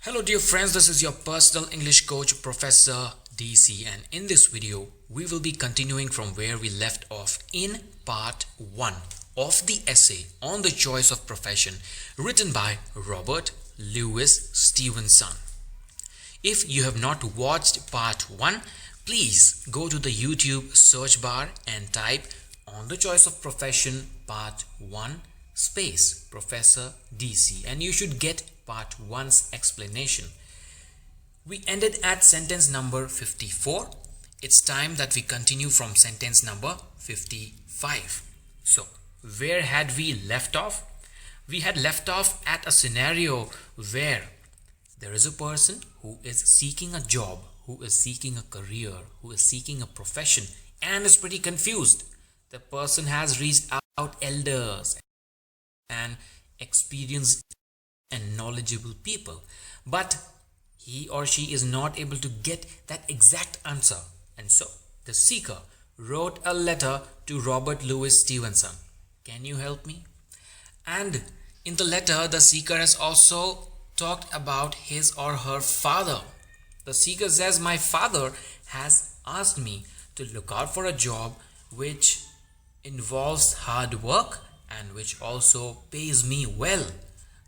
Hello dear friends, this is your personal English coach Professor DC, and in this video we will be continuing from where we left off in part 1 of the essay on the choice of profession written by Robert Louis Stevenson. If you have not watched part 1, please go to the YouTube search bar and type on the choice of profession part 1 space Professor DC and you should get part 1's explanation. We ended at sentence number 54. It's time that we continue from sentence number 55. So, where had we left off? We had left off at a scenario where there is a person who is seeking a job, who is seeking a career, who is seeking a profession and is pretty confused. The person has reached out elders and experienced and knowledgeable people, but he or she is not able to get that exact answer, and so the seeker wrote a letter to Robert Louis Stevenson. Can you help me? And in the letter the seeker has also talked about his or her father. The seeker says, my father has asked me to look out for a job which involves hard work and which also pays me well.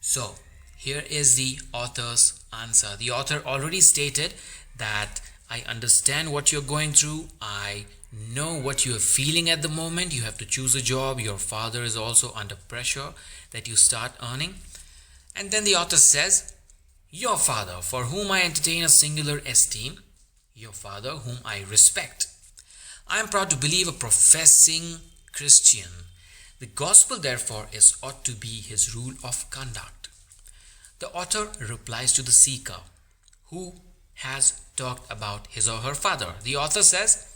So here is the author's answer. The author already stated that I understand what you're going through. I know what you're feeling at the moment. You have to choose a job. Your father is also under pressure that you start earning. And then the author says, your father, for whom I entertain a singular esteem, your father whom I respect. I am proud to believe a professing Christian. The gospel, therefore, ought to be his rule of conduct. The author replies to the seeker who has talked about his or her father. The author says,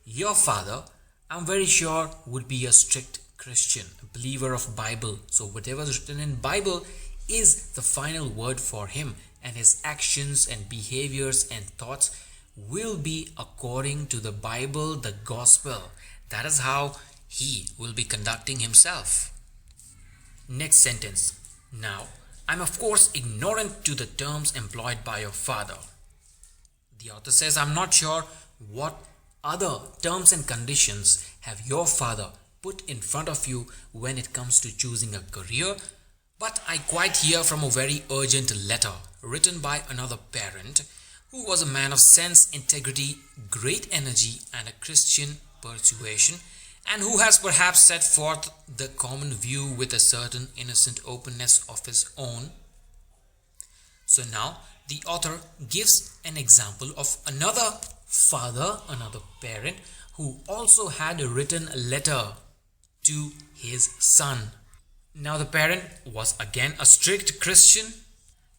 your father, I'm very sure, would be a strict Christian, a believer of Bible. So whatever is written in Bible is the final word for him, and his actions and behaviors and thoughts will be according to the Bible, the gospel. That is how he will be conducting himself. Next sentence. Now, I'm of course ignorant to the terms employed by your father. The author says, I'm not sure what other terms and conditions have your father put in front of you when it comes to choosing a career, but I quite hear from a very urgent letter written by another parent who was a man of sense, integrity, great energy and a Christian persuasion, and who has perhaps set forth the common view with a certain innocent openness of his own. So now the author gives an example of another father, another parent, who also had written a letter to his son. Now the parent was again a strict Christian,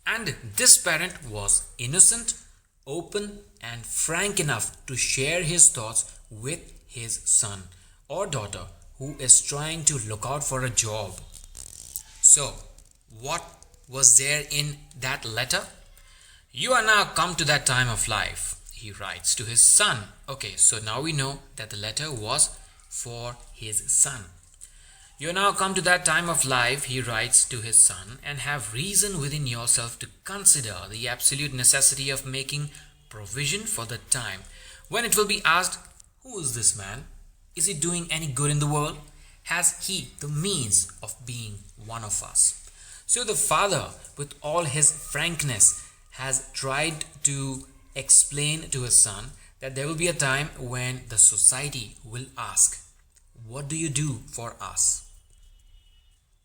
and this parent was innocent, open and frank enough to share his thoughts with his son or daughter who is trying to look out for a job. So what was there in that letter? You are now come to that time of life, he writes to his son. Okay, so now we know that the letter was for his son. You are now come to that time of life, he writes to his son, and have reason within yourself to consider the absolute necessity of making provision for the time when it will be asked, who is this man? Is he doing any good in the world? Has he the means of being one of us? So the father, with all his frankness, has tried to explain to his son that there will be a time when the society will ask, what do you do for us?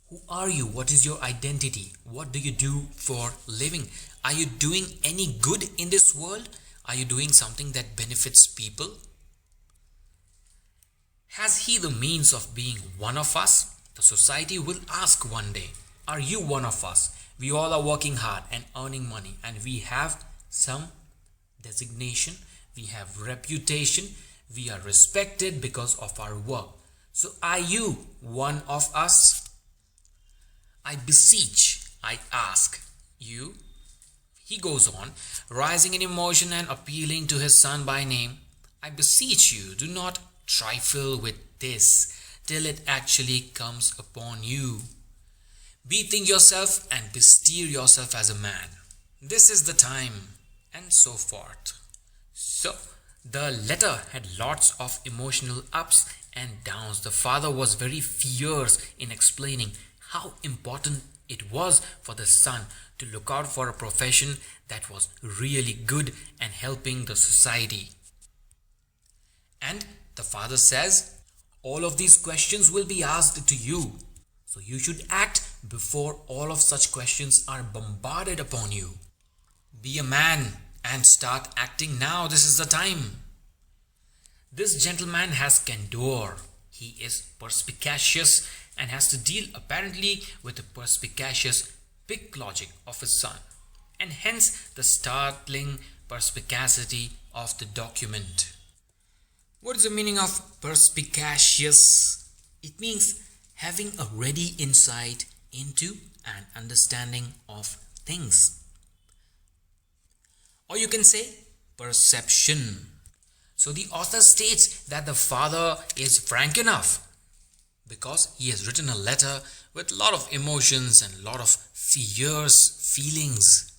Who are you? What is your identity? What do you do for living? Are you doing any good in this world? Are you doing something that benefits people? Has he the means of being one of us? The society will ask one day, are you one of us? We all are working hard and earning money, and we have some designation, we have reputation, we are respected because of our work. So are you one of us? I beseech, I ask you. He goes on, rising in emotion and appealing to his son by name. I beseech you, do not trifle with this till it actually comes upon you. Bethink yourself and bestir yourself as a man. This is the time, and so forth. So, the letter had lots of emotional ups and downs. The father was very fierce in explaining how important it was for the son to look out for a profession that was really good and helping the society. And the father says, all of these questions will be asked to you. So you should act before all of such questions are bombarded upon you. Be a man and start acting now. This is the time. This gentleman has candor. He is perspicacious and has to deal apparently with the perspicacious big logic of his son, and hence the startling perspicacity of the document. What is the meaning of perspicacious? It means having a ready insight into an understanding of things. Or you can say perception. So the author states that the father is frank enough because he has written a letter with a lot of emotions and a lot of fierce feelings.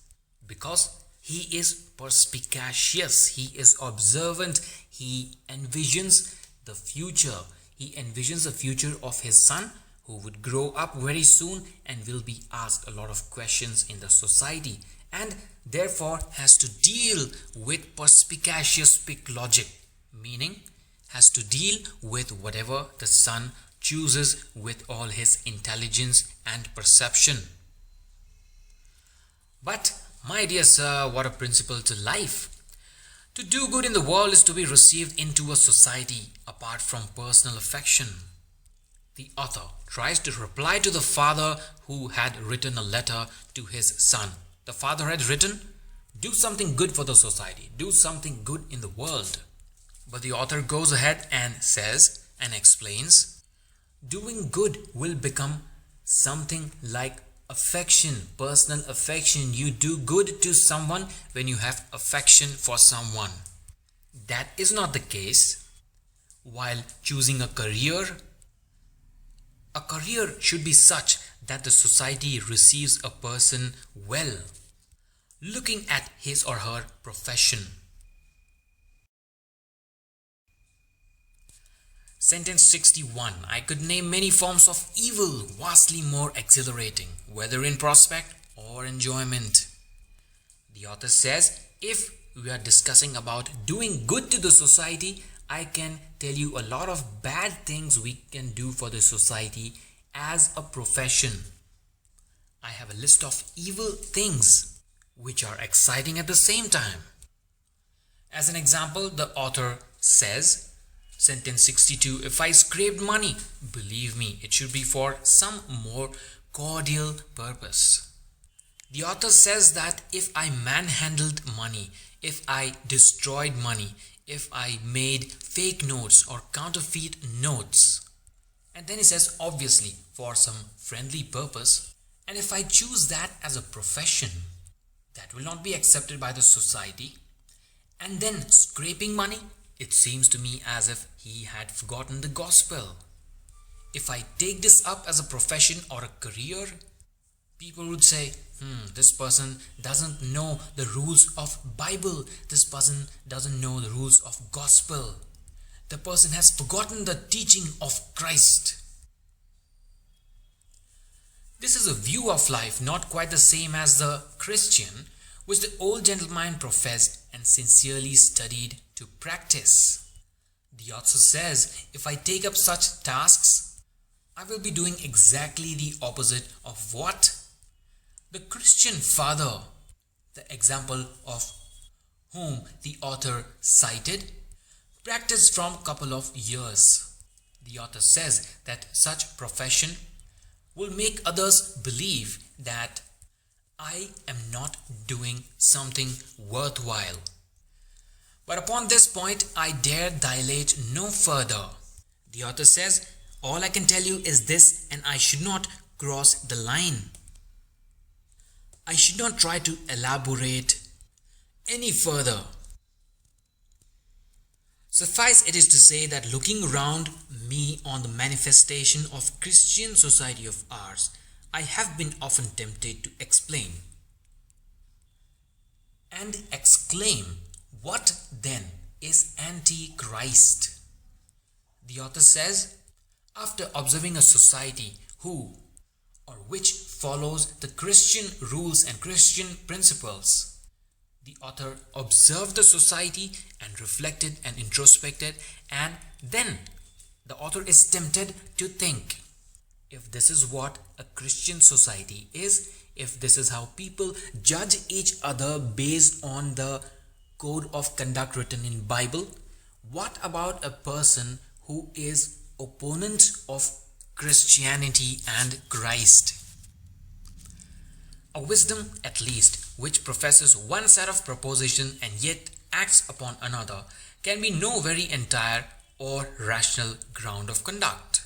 Because he is perspicacious, he is observant, he envisions the future. He envisions the future of his son who would grow up very soon and will be asked a lot of questions in the society, and therefore has to deal with perspicacious big logic, meaning has to deal with whatever the son chooses with all his intelligence and perception. But my dear sir, what a principle to life. To do good in the world is to be received into a society apart from personal affection. The author tries to reply to the father who had written a letter to his son. The father had written, do something good for the society, do something good in the world. But the author goes ahead and says and explains, doing good will become something like affection, personal affection. You do good to someone when you have affection for someone. That is not the case while choosing a career should be such that the society receives a person well, looking at his or her profession. Sentence 61. I could name many forms of evil vastly more exhilarating, whether in prospect or enjoyment. The author says, if we are discussing about doing good to the society, I can tell you a lot of bad things we can do for the society as a profession. I have a list of evil things which are exciting at the same time. As an example, the author says, Sentence 62, if I scraped money, believe me, it should be for some more cordial purpose. The author says that if I manhandled money, if I destroyed money, if I made fake notes or counterfeit notes, and then he says obviously for some friendly purpose, and if I choose that as a profession, that will not be accepted by the society, and then scraping money, it seems to me as if he had forgotten the gospel. If I take this up as a profession or a career, people would say, this person doesn't know the rules of Bible. This person doesn't know the rules of gospel. The person has forgotten the teaching of Christ. This is a view of life not quite the same as the Christian, which the old gentleman professed and sincerely studied to practice. The author says, if I take up such tasks, I will be doing exactly the opposite of what the Christian father, the example of whom the author cited, practiced from a couple of years. The author says that such profession will make others believe that I am not doing something worthwhile. But upon this point, I dare dilate no further. The author says, all I can tell you is this, and I should not cross the line. I should not try to elaborate any further. Suffice it is to say that looking around me on the manifestation of Christian society of ours, I have been often tempted to explain and exclaim, "What then is Antichrist?" The author says, after observing a society who or which follows the Christian rules and Christian principles, the author observed the society and reflected and introspected, and then the author is tempted to think, if this is what a Christian society is, if this is how people judge each other based on the code of conduct written in Bible, what about a person who is opponent of Christianity and Christ? A wisdom, at least, which professes one set of proposition and yet acts upon another, can be no very entire or rational ground of conduct.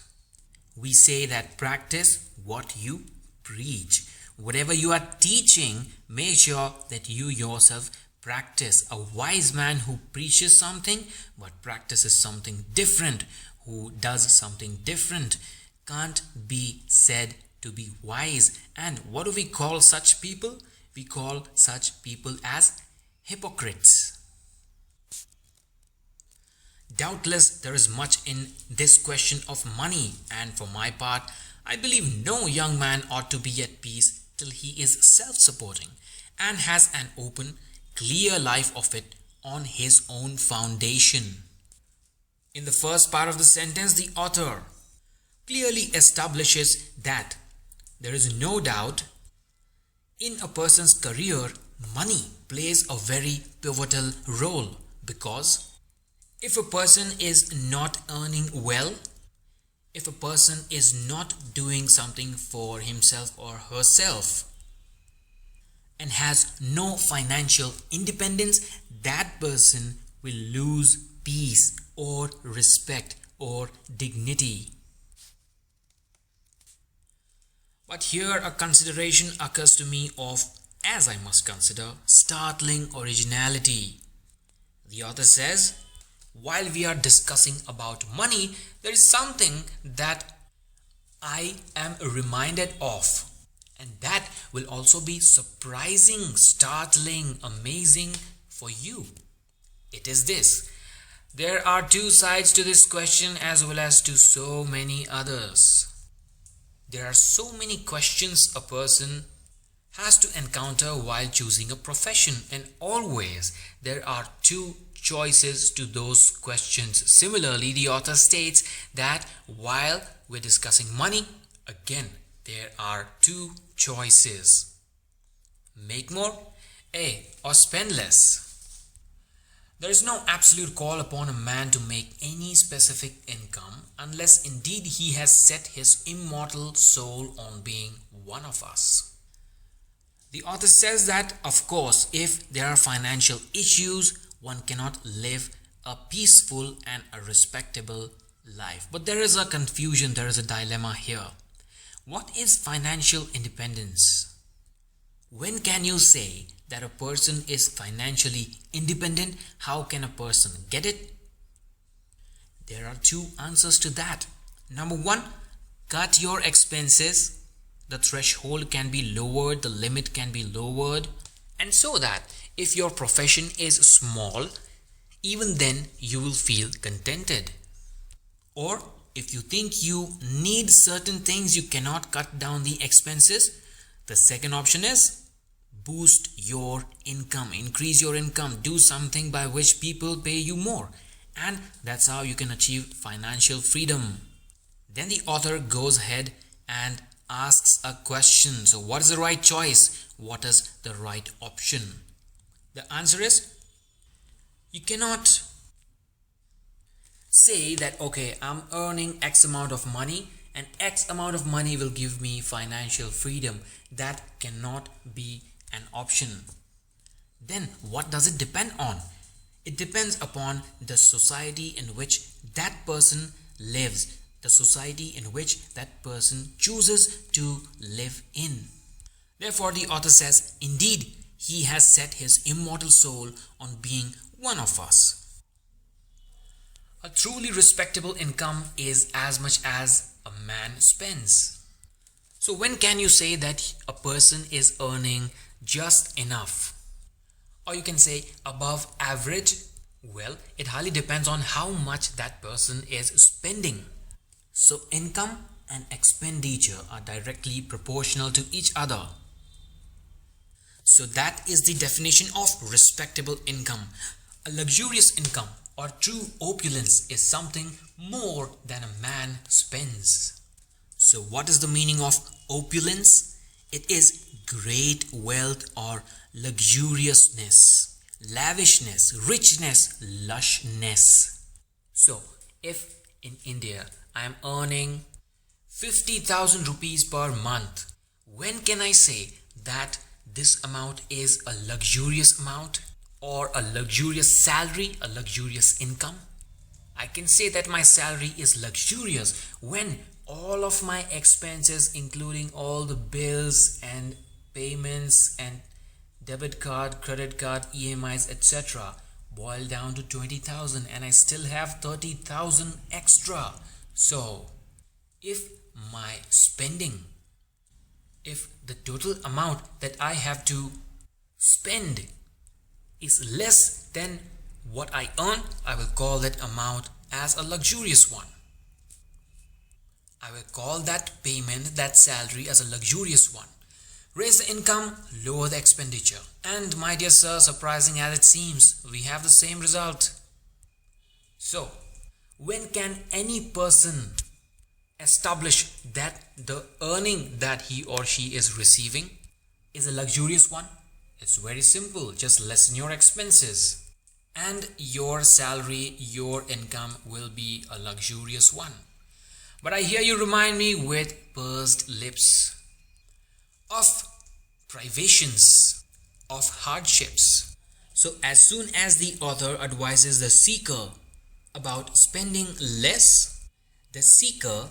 We say that practice what you preach. Whatever you are teaching, make sure that you yourself practice. A wise man who preaches something but practices something different, who does something different, can't be said to be wise. And what do we call such people? We call such people as hypocrites. Doubtless there is much in this question of money, and for my part, I believe no young man ought to be at peace till he is self-supporting and has an open, clear life of it on his own foundation. In the first part of the sentence, the author clearly establishes that there is no doubt in a person's career, money plays a very pivotal role, because if a person is not earning well, if a person is not doing something for himself or herself and has no financial independence, that person will lose peace or respect or dignity. But here a consideration occurs to me of, as I must consider, startling originality. The author says, while we are discussing about money, there is something that I am reminded of, and that will also be surprising, startling, amazing for you. It is this: there are two sides to this question as well as to so many others. There are so many questions a person has to encounter while choosing a profession, and always there are two choices to those questions. Similarly, the author states that while we're discussing money, again, there are two choices: make more, or spend less. There is no absolute call upon a man to make any specific income unless indeed he has set his immortal soul on being one of us. The author says that, of course, if there are financial issues, one cannot live a peaceful and a respectable life. But there is a confusion, there is a dilemma here. What is financial independence? When can you say that a person is financially independent? How can a person get it? There are two answers to that. Number one, cut your expenses. The threshold can be lowered, the limit can be lowered, and so that if your profession is small, even then you will feel contented. Or if you think you need certain things, you cannot cut down the expenses. The second option is boost your income, increase your income, do something by which people pay you more, and that's how you can achieve financial freedom. Then the author goes ahead and asks a question. So what is the right choice? What is the right option? The answer is, you cannot say that, okay, I'm earning X amount of money and X amount of money will give me financial freedom. That cannot be an option. Then what does it depend on? It depends upon the society in which that person lives, the society in which that person chooses to live in. Therefore, the author says, indeed, he has set his immortal soul on being one of us. A truly respectable income is as much as a man spends. So when can you say that a person is earning just enough? A or you can say above average? Well, it highly depends on how much that person is spending. So income and expenditure are directly proportional to each other. So that is the definition of respectable income. A luxurious income or true opulence is something more than a man spends. So what is the meaning of opulence? It is great wealth or luxuriousness, lavishness, richness, lushness. So if in India I am earning 50,000 rupees per month, when can I say that this amount is a luxurious amount or a luxurious salary, a luxurious income? I can say that my salary is luxurious when all of my expenses, including all the bills and payments and debit card, credit card, EMIs, etc., boil down to 20,000 and I still have 30,000 extra. So if my spending, if the total amount that I have to spend is less than what I earn, I will call that amount as a luxurious one. I will call that payment, that salary, as a luxurious one. Raise the income, lower the expenditure. And my dear sir, surprising as it seems, we have the same result. So, when can any person establish that the earning that he or she is receiving is a luxurious one? It's very simple. Just lessen your expenses and your salary, your income will be a luxurious one. But I hear you remind me with pursed lips of privations of hardships. So as soon as the author advises the seeker about spending less, the seeker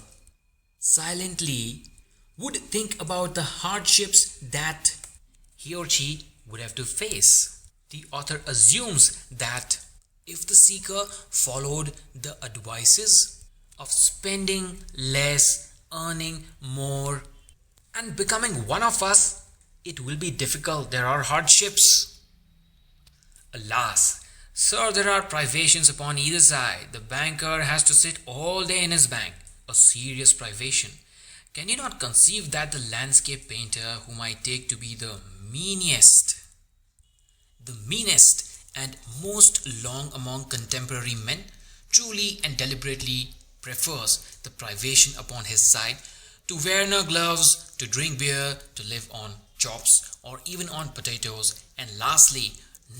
silently would think about the hardships that he or she would have to face. The author assumes that if the seeker followed the advices of spending less, earning more, and becoming one of us, it will be difficult. There are hardships. Alas, sir, there are privations upon either side. The banker has to sit all day in his bank, a serious privation. Can you not conceive that the landscape painter, whom I take to be the meanest and most long among contemporary men, truly and deliberately prefers the privation upon his side to wear no gloves, to drink beer, to live on chops or even on potatoes, and lastly,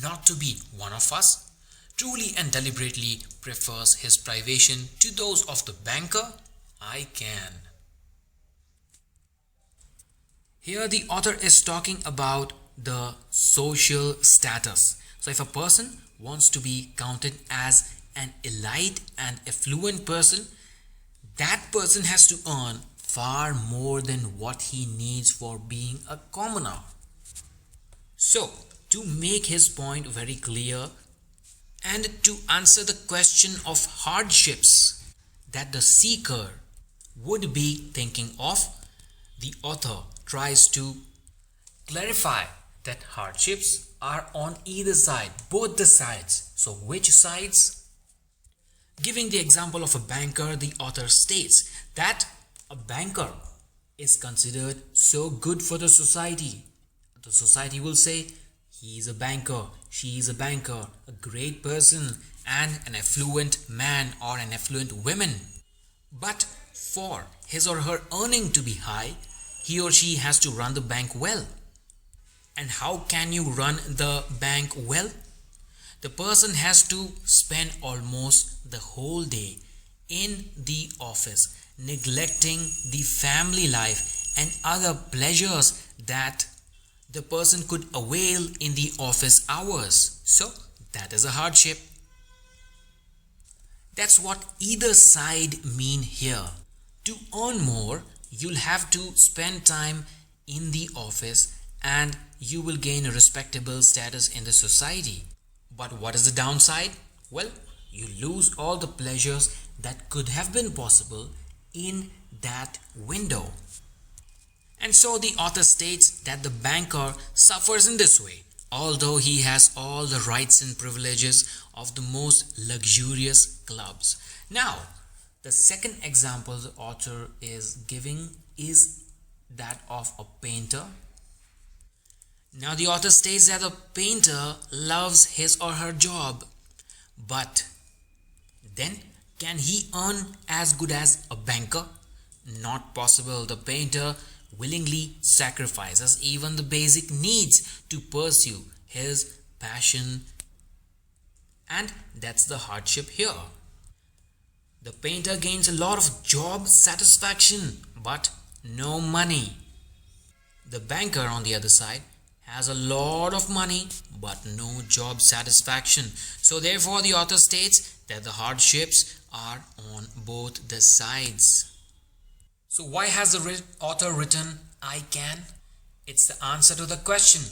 not to be one of us, truly and deliberately prefers his privation to those of the banker? I can. Here the author is talking about the social status. So if a person wants to be counted as an elite and affluent person, that person has to earn far more than what he needs for being a commoner. So, to make his point very clear and to answer the question of hardships that the seeker would be thinking of, the author tries to clarify that hardships are on either side, both the sides. So which sides? Giving the example of a banker, the author states that a banker is considered so good for the society. The society will say, he is a banker, she is a banker, a great person and an affluent man or an affluent woman. But for his or her earning to be high, he or she has to run the bank well. And how can you run the bank well? The person has to spend almost the whole day in the office, neglecting the family life and other pleasures that the person could avail in the office hours. So that is a hardship. That's what either side mean here. To earn more, you'll have to spend time in the office and you will gain a respectable status in the society. But what is the downside? Well, you lose all the pleasures that could have been possible in that window. And so the author states that the banker suffers in this way. although he has all the rights and privileges of the most luxurious clubs. Now, the second example the author is giving is that of a painter. Now, the author states that a painter loves his or her job, but then can he earn as good as a banker? Not possible. The painter willingly sacrifices even the basic needs to pursue his passion, and that's the hardship here. The painter gains a lot of job satisfaction but no money. The banker, on the other side, has a lot of money but no job satisfaction. So therefore the author states that the hardships are on both the sides. So why has the author written I can? It's the answer to the question.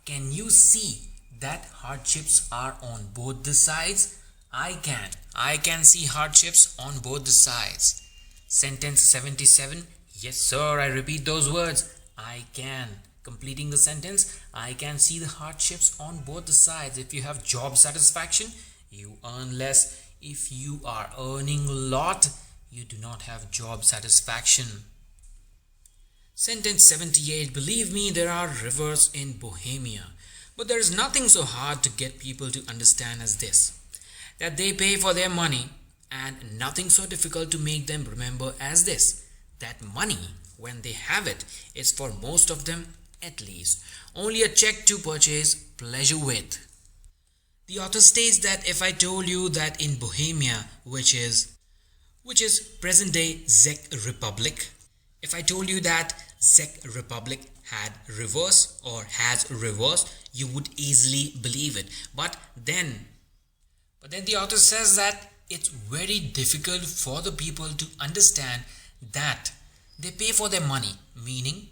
Can you see that hardships are on both the sides? I can. I can see hardships on both the sides. Sentence 77. Yes sir, I repeat those words. I can. Completing the sentence, I can see the hardships on both the sides. If you have job satisfaction, you earn less. If you are earning a lot, you do not have job satisfaction. Sentence 78. Believe me, there are rivers in Bohemia, but there is nothing so hard to get people to understand as this, that they pay for their money, and nothing so difficult to make them remember as this, that money, when they have it, is for most of them at least only a check to purchase pleasure with. The author states that if I told you that in Bohemia, which is present day Czech Republic, if I told you that Czech Republic had rivers or has rivers, you would easily believe it. But then the author says that it's very difficult for the people to understand that they pay for their money, meaning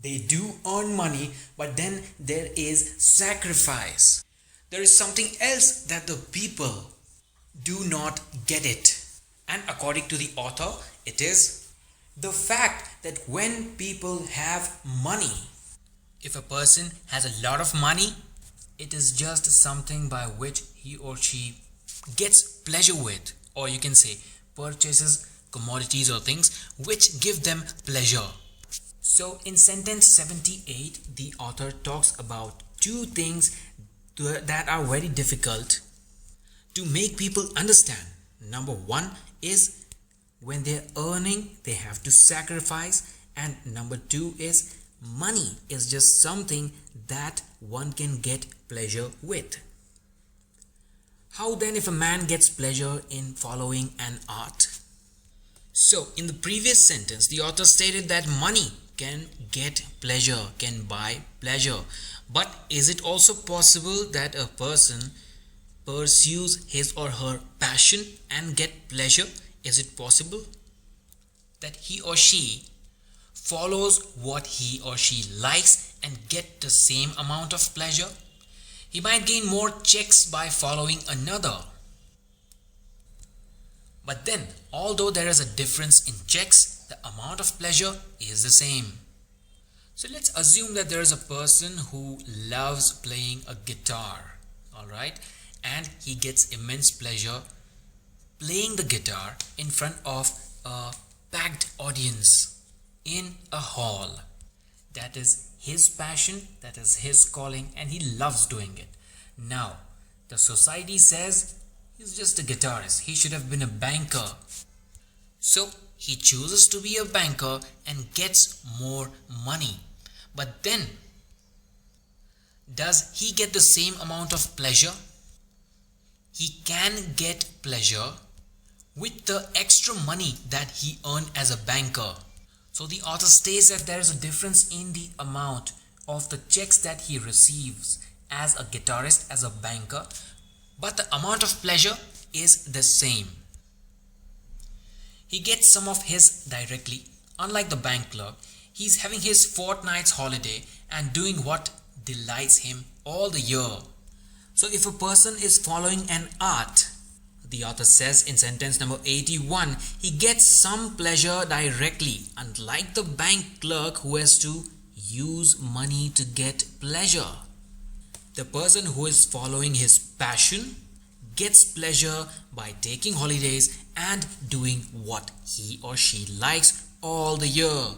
they do earn money, but then there is sacrifice. There is something else that the people do not get it. And according to the author, it is the fact that when people have money, if a person has a lot of money, it is just something by which he or she gets pleasure with, or you can say purchases commodities or things which give them pleasure. So in sentence 78, the author talks about two things that are very difficult to make people understand. Number one is when they're earning, they have to sacrifice, and number two is money is just something that one can get pleasure with. How then if a man gets pleasure in following an art? So in the previous sentence, the author stated that money can get pleasure, can buy pleasure. But is it also possible that a person pursues his or her passion and get pleasure? Is it possible that he or she follows what he or she likes and get the same amount of pleasure? He might gain more checks by following another. But then, although there is a difference in checks, the amount of pleasure is the same. So let's assume that there is a person who loves playing a guitar, alright, and he gets immense pleasure playing the guitar in front of a packed audience in a hall. That is his passion, that is his calling, and he loves doing it. Now, the society says he's just a guitarist, he should have been a banker. So he chooses to be a banker and gets more money. But then, does he get the same amount of pleasure? He can get pleasure with the extra money that he earned as a banker. So the author states that there is a difference in the amount of the checks that he receives as a guitarist, as a banker, but the amount of pleasure is the same. He gets some of his directly. Unlike the bank clerk, he's having his fortnight's holiday and doing what delights him all the year. So if a person is following an art, the author says in sentence number 81, he gets some pleasure directly, unlike the bank clerk who has to use money to get pleasure. The person who is following his passion gets pleasure by taking holidays and doing what he or she likes all the year.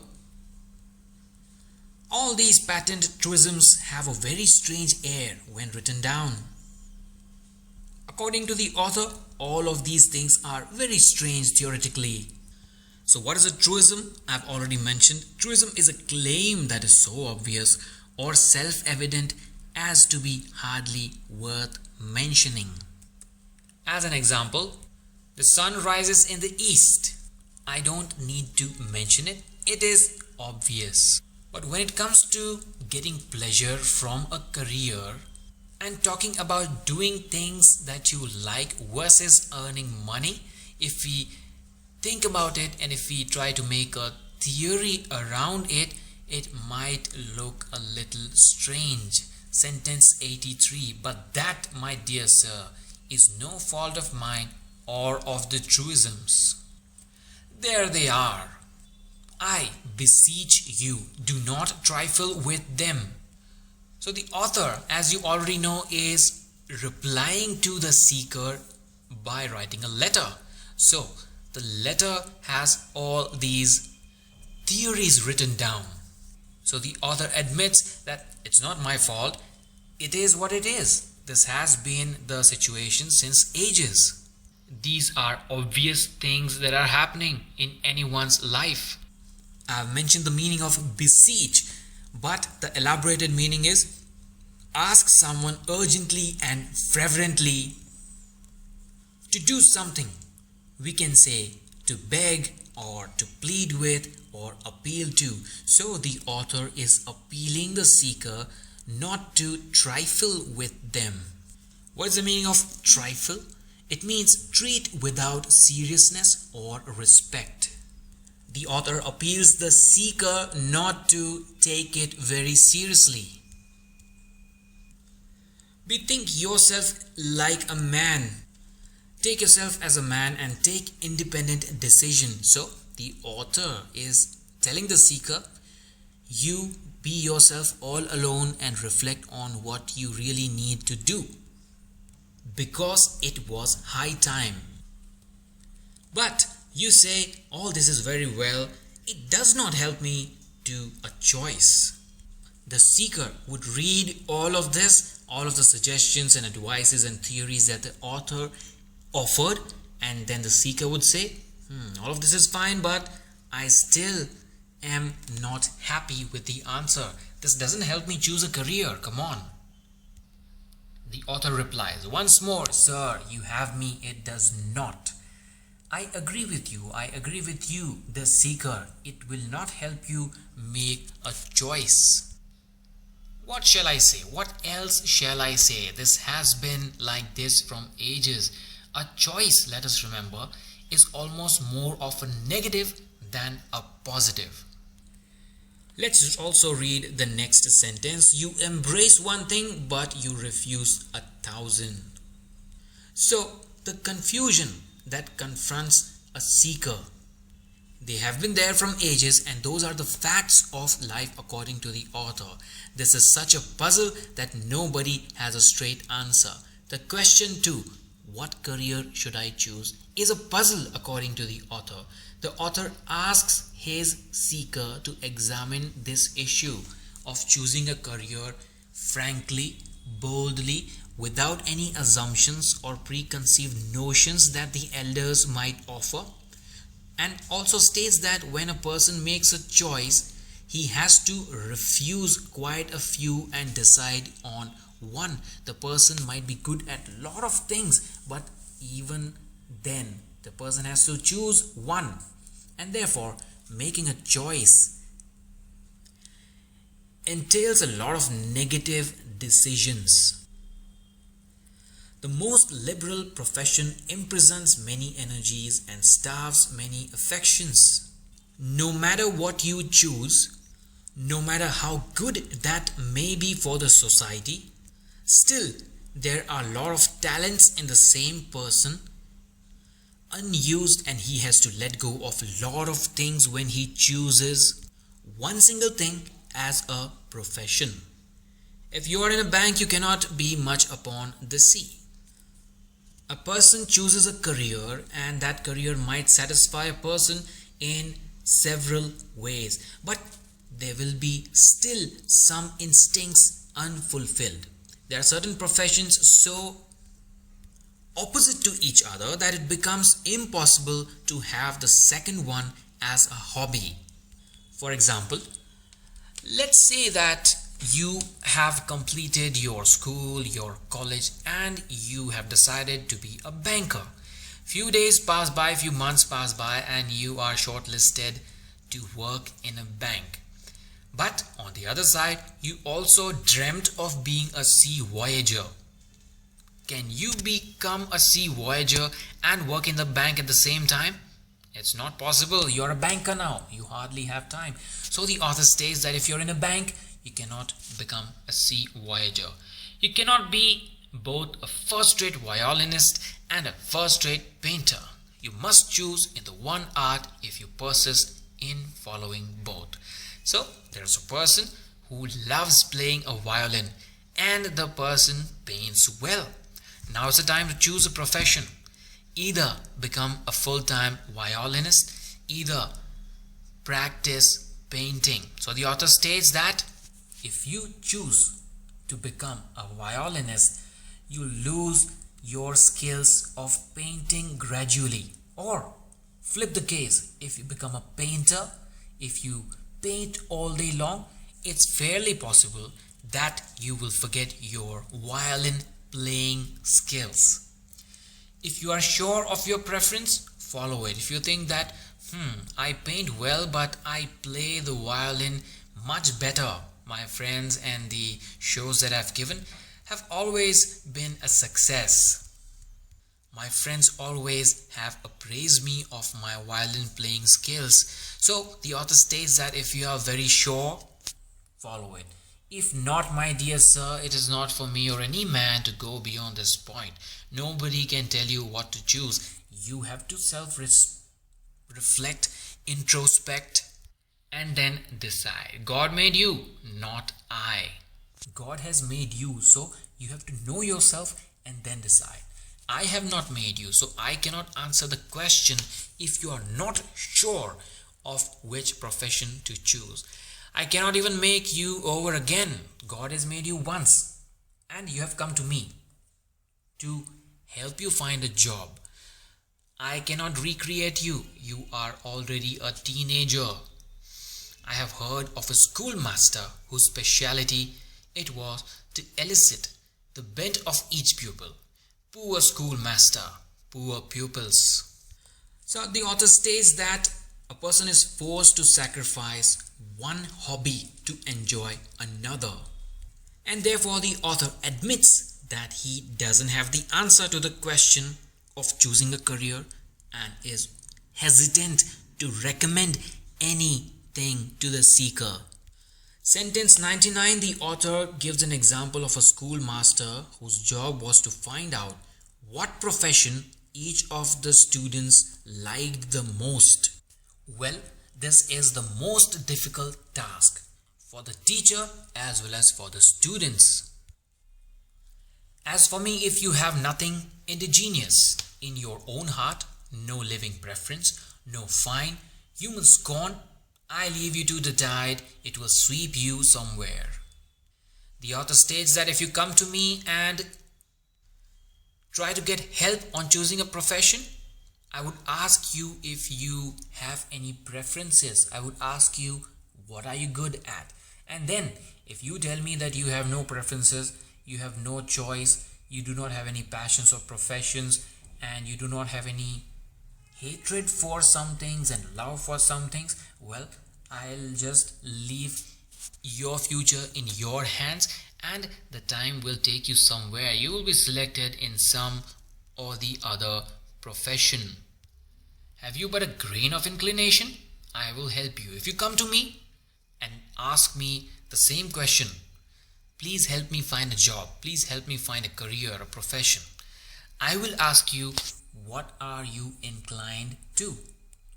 All these patent truisms have a very strange air when written down. According to the author, all of these things are very strange theoretically. So what is a truism? I've already mentioned. Truism is a claim that is so obvious or self-evident as to be hardly worth mentioning. As an example, the sun rises in the east. I don't need to mention it. It is obvious. But when it comes to getting pleasure from a career and talking about doing things that you like versus earning money, if we think about it and if we try to make a theory around it, it might look a little strange. Sentence 83. But that, my dear sir, is no fault of mine or of the truisms. There they are. I beseech you, do not trifle with them. So the author, as you already know, is replying to the seeker by writing a letter. So the letter has all these theories written down. So the author admits that it's not my fault. It is what it is. This has been the situation since ages. These are obvious things that are happening in anyone's life. I've mentioned the meaning of beseech, but the elaborated meaning is ask someone urgently and fervently to do something. We can say to beg or to plead with or appeal to. So the author is appealing the seeker not to trifle with them. What is the meaning of trifle? It means treat without seriousness or respect. The author appeals the seeker not to take it very seriously. Bethink yourself like a man. Take yourself as a man and take independent decision. So the author is telling the seeker, you be yourself all alone and reflect on what you really need to do, because it was high time. But you say, all this is very well, it does not help me to a choice. The seeker would read all of this, all of the suggestions and advices and theories that the author offered, and then the seeker would say, all of this is fine, but I still am not happy with the answer. This doesn't help me choose a career. Come on. The author replies, once more, sir, you have me. It does not. I agree with you. I agree with you, the seeker. It will not help you make a choice. What shall I say? What else shall I say? This has been like this from ages. A choice, let us remember, is almost more of a negative than a positive. Let's also read the next sentence. You embrace one thing, but you refuse 1,000. So, the confusion that confronts a seeker, they have been there from ages, and those are the facts of life according to the author. This is such a puzzle that nobody has a straight answer. The question too, what career should I choose, is a puzzle according to the author. The author asks his seeker to examine this issue of choosing a career frankly, boldly, without any assumptions or preconceived notions that the elders might offer, and also states that when a person makes a choice, he has to refuse quite a few and decide on one. The person might be good at a lot of things, but even then the person has to choose one, and therefore making a choice entails a lot of negative decisions. The most liberal profession imprisons many energies and starves many affections. No matter what you choose, no matter how good that may be for the society, still there are a lot of talents in the same person unused, and he has to let go of a lot of things when he chooses one single thing as a profession. If you are in a bank, you cannot be much upon the sea. A person chooses a career, and that career might satisfy a person in several ways, but there will be still some instincts unfulfilled. There are certain professions so opposite to each other that it becomes impossible to have the second one as a hobby. For example, let's say that you have completed your school, your college, and you have decided to be a banker. Few days pass by, few months pass by, and you are shortlisted to work in a bank. But on the other side, you also dreamt of being a sea voyager. Can you become a sea voyager and work in the bank at the same time? It's not possible. You're a banker now. You hardly have time. So the author states that if you're in a bank, you cannot become a sea voyager. You cannot be both a first-rate violinist and a first-rate painter. You must choose in the one art if you persist in following both. So there's a person who loves playing a violin and the person paints well. Now it's the time to choose a profession. Either become a full-time violinist, either practice painting. So the author states that if you choose to become a violinist, you lose your skills of painting gradually. Or flip the case, if you become a painter, if you paint all day long, it's fairly possible that you will forget your violin playing skills. If you are sure of your preference, follow it. If you think that, I paint well but I play the violin much better, my friends and the shows that I've given have always been a success. My friends always have appraised me of my violin playing skills. So the author states that if you are very sure, follow it. If not, my dear sir, it is not for me or any man to go beyond this point. Nobody can tell you what to choose. You have to self-reflect, introspect, and then decide. God made you, not I. God has made you, so you have to know yourself and then decide. I have not made you, so I cannot answer the question if you are not sure of which profession to choose. I cannot even make you over again. God has made you once, and you have come to me to help you find a job. I cannot recreate you. You are already a teenager. I have heard of a schoolmaster whose speciality it was to elicit the bent of each pupil. Poor schoolmaster, poor pupils. So the author states that a person is forced to sacrifice one hobby to enjoy another. And therefore the author admits that he doesn't have the answer to the question of choosing a career and is hesitant to recommend anything to the seeker. Sentence 99, the author gives an example of a schoolmaster whose job was to find out what profession each of the students liked the most. Well, this is the most difficult task for the teacher as well as for the students. As for me, if you have nothing indigenous in your own heart, no living preference, no fine human scorn, I leave you to the tide, it will sweep you somewhere. The author states that if you come to me and try to get help on choosing a profession, I would ask you if you have any preferences. I would ask you, what are you good at? And then if you tell me that you have no preferences, you have no choice, you do not have any passions or professions, and you do not have any hatred for some things and love for some things, well, I'll just leave your future in your hands, and the time will take you somewhere. You will be selected in some or the other profession. Have you but a grain of inclination? I will help you. If you come to me and ask me the same question, please help me find a job, please help me find a career, a profession, I will ask you, what are you inclined to?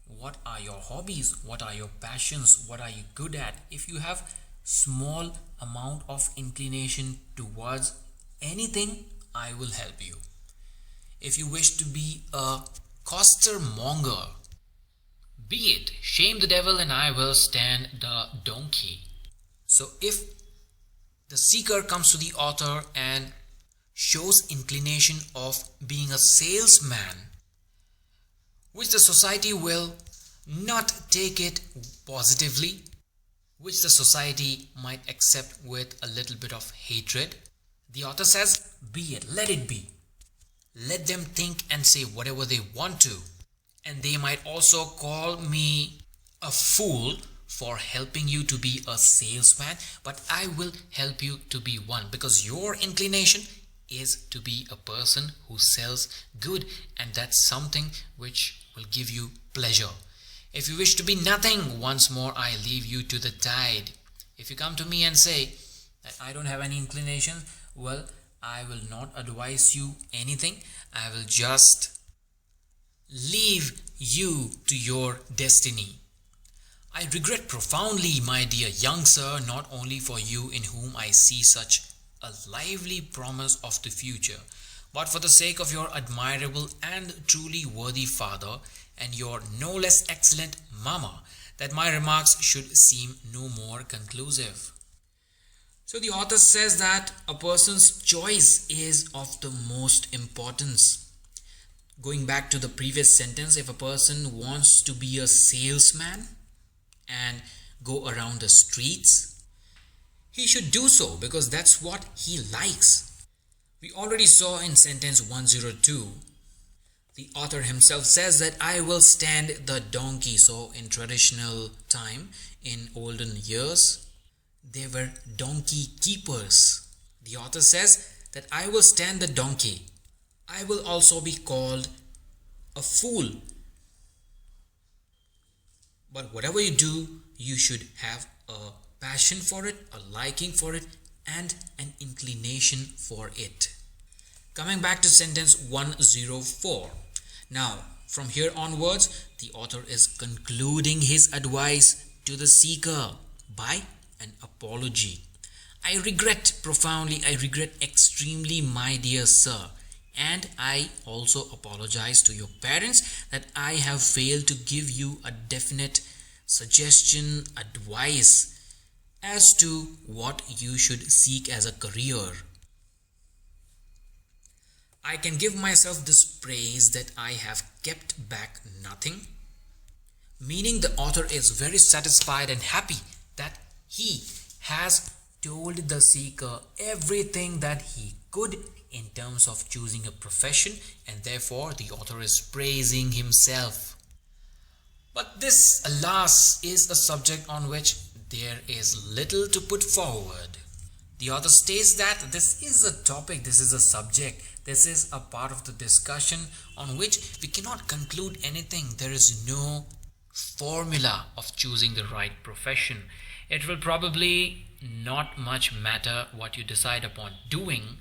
What are your hobbies? What are your passions? What are you good at? If you have small amount of inclination towards anything, I will help you. If you wish to be a costermonger, be it shame the devil and I will stand the donkey. So if the seeker comes to the author and shows inclination of being a salesman, which the society will not take it positively, which the society might accept with a little bit of hatred, the author says, be it, let it be. Let them think and say whatever they want to. And they might also call me a fool for helping you to be a salesman, but I will help you to be one, because your inclination is to be a person who sells good, and that's something which will give you pleasure. If you wish to be nothing, once more I leave you to the tide. If you come to me and say that I don't have any inclination, well, I will not advise you anything. I will just leave you to your destiny. I regret profoundly, my dear young sir, not only for you in whom I see such a lively promise of the future, but for the sake of your admirable and truly worthy father and your no less excellent mama, that my remarks should seem no more conclusive. So the author says that a person's choice is of the most importance. Going back to the previous sentence, if a person wants to be a salesman and go around the streets, he should do so because that's what he likes. We already saw in sentence 102, the author himself says that I will stand the donkey. So in traditional time, in olden years, they were donkey keepers. The author says that I will stand the donkey. I will also be called a fool. But whatever you do, you should have a passion for it, a liking for it, and an inclination for it. Coming back to sentence 104. Now, from here onwards, the author is concluding his advice to the seeker by an apology. I regret profoundly, I regret extremely, my dear sir, and I also apologize to your parents that I have failed to give you a definite suggestion, advice as to what you should seek as a career. I can give myself this praise that I have kept back nothing, meaning the author is very satisfied and happy that he has told the seeker everything that he could in terms of choosing a profession, and therefore the author is praising himself. But this, alas, is a subject on which there is little to put forward. The author states that this is a topic, this is a subject, this is a part of the discussion on which we cannot conclude anything. There is no formula of choosing the right profession. It will probably not much matter what you decide upon doing,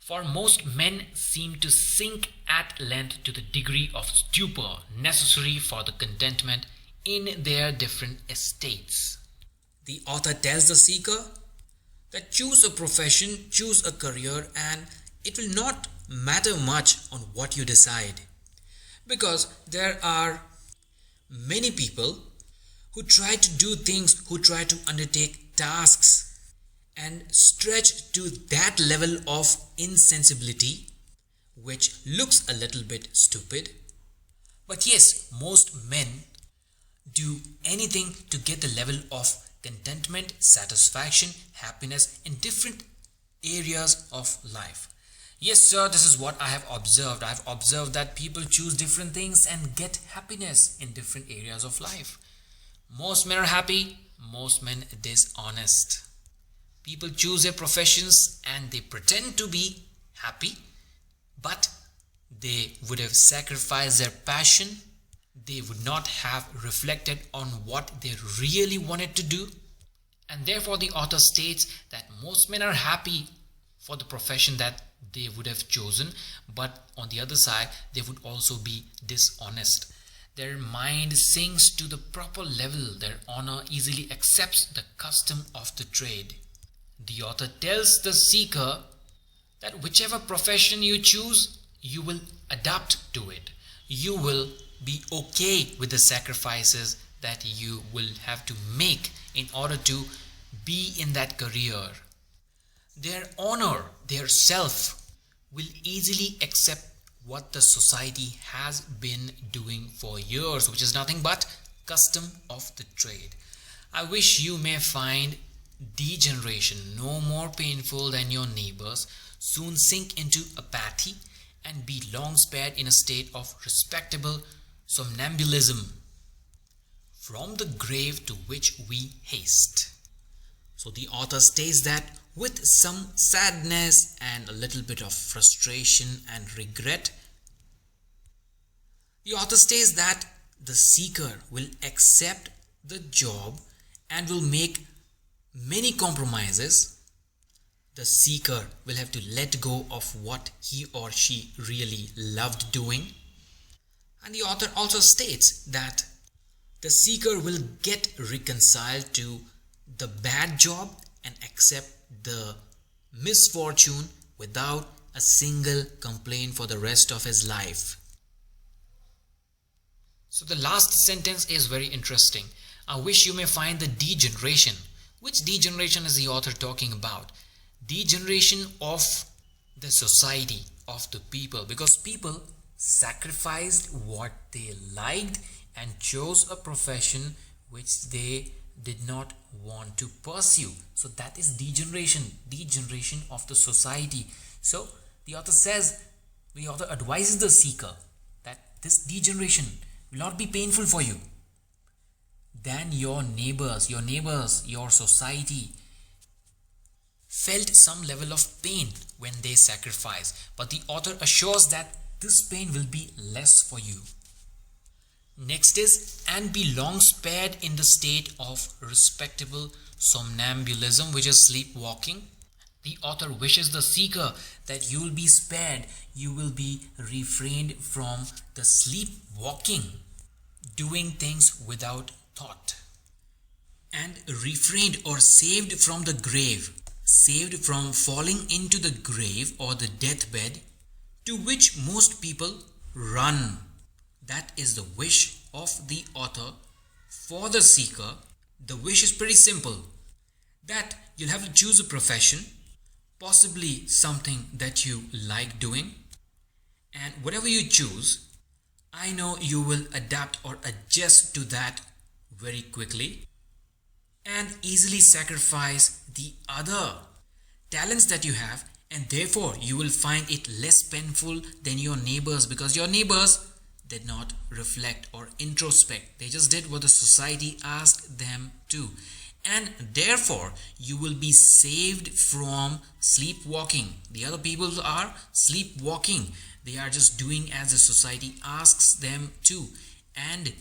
for most men seem to sink at length to the degree of stupor necessary for the contentment in their different estates. The author tells the seeker that choose a profession, choose a career, and it will not matter much on what you decide, because there are many people who try to do things, who try to undertake tasks and stretch to that level of insensibility which looks a little bit stupid. But yes, most men do anything to get the level of contentment, satisfaction, happiness in different areas of life. Yes, sir, this is what I have observed. I have observed that people choose different things and get happiness in different areas of life. Most men are happy, most men dishonest. People choose their professions and they pretend to be happy, but they would have sacrificed their passion. They would not have reflected on what they really wanted to do. And therefore the author states that most men are happy for the profession that they would have chosen, but on the other side they would also be dishonest. Their mind sinks to the proper level. Their honor easily accepts the custom of the trade. The author tells the seeker that whichever profession you choose, you will adapt to it. You will be okay with the sacrifices that you will have to make in order to be in that career. Their honor, their self, will easily accept what the society has been doing for years, which is nothing but custom of the trade. I wish you may find degeneration no more painful than your neighbors, soon sink into apathy, and be long spared in a state of respectable somnambulism, from the grave to which we haste. So the author states that with some sadness and a little bit of frustration and regret, the author states that the seeker will accept the job and will make many compromises. The seeker will have to let go of what he or she really loved doing. And the author also states that the seeker will get reconciled to the bad job and accept the misfortune without a single complaint for the rest of his life. So the last sentence is very interesting. I wish you may find the degeneration. Which degeneration is the author talking about? Degeneration of the society, of the people, because people sacrificed what they liked and chose a profession which they did not want to pursue. So that is degeneration of the society. So the author advises the seeker that this degeneration will not be painful for you than your neighbors, your society felt some level of pain when they sacrifice. But the author assures that this pain will be less for you. Next is, and be long spared in the state of respectable somnambulism, which is sleepwalking. The author wishes the seeker that you will be spared, you will be refrained from the sleepwalking, doing things without thought, and refrained or saved from the grave, saved from falling into the grave or the deathbed, to which most people run. That is the wish of the author for the seeker. The wish is pretty simple, that you'll have to choose a profession, possibly something that you like doing, and whatever you choose, I know you will adapt or adjust to that very quickly and easily sacrifice the other talents that you have, and therefore you will find it less painful than your neighbors, because your neighbors did not reflect or introspect. They just did what the society asked them to, and therefore you will be saved from sleepwalking. The other people are sleepwalking. They are just doing as the society asks them to, and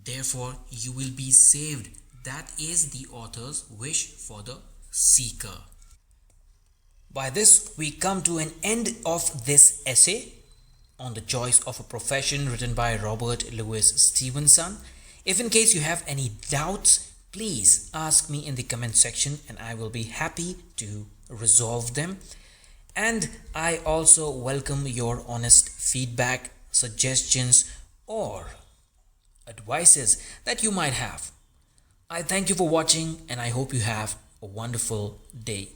therefore you will be saved. That is the author's wish for the seeker. By this we come to an end of this essay on the choice of a profession, written by Robert Louis Stevenson. If in case you have any doubts, please ask me in the comment section and I will be happy to resolve them. And I also welcome your honest feedback, suggestions or advices that you might have. I thank you for watching and I hope you have a wonderful day.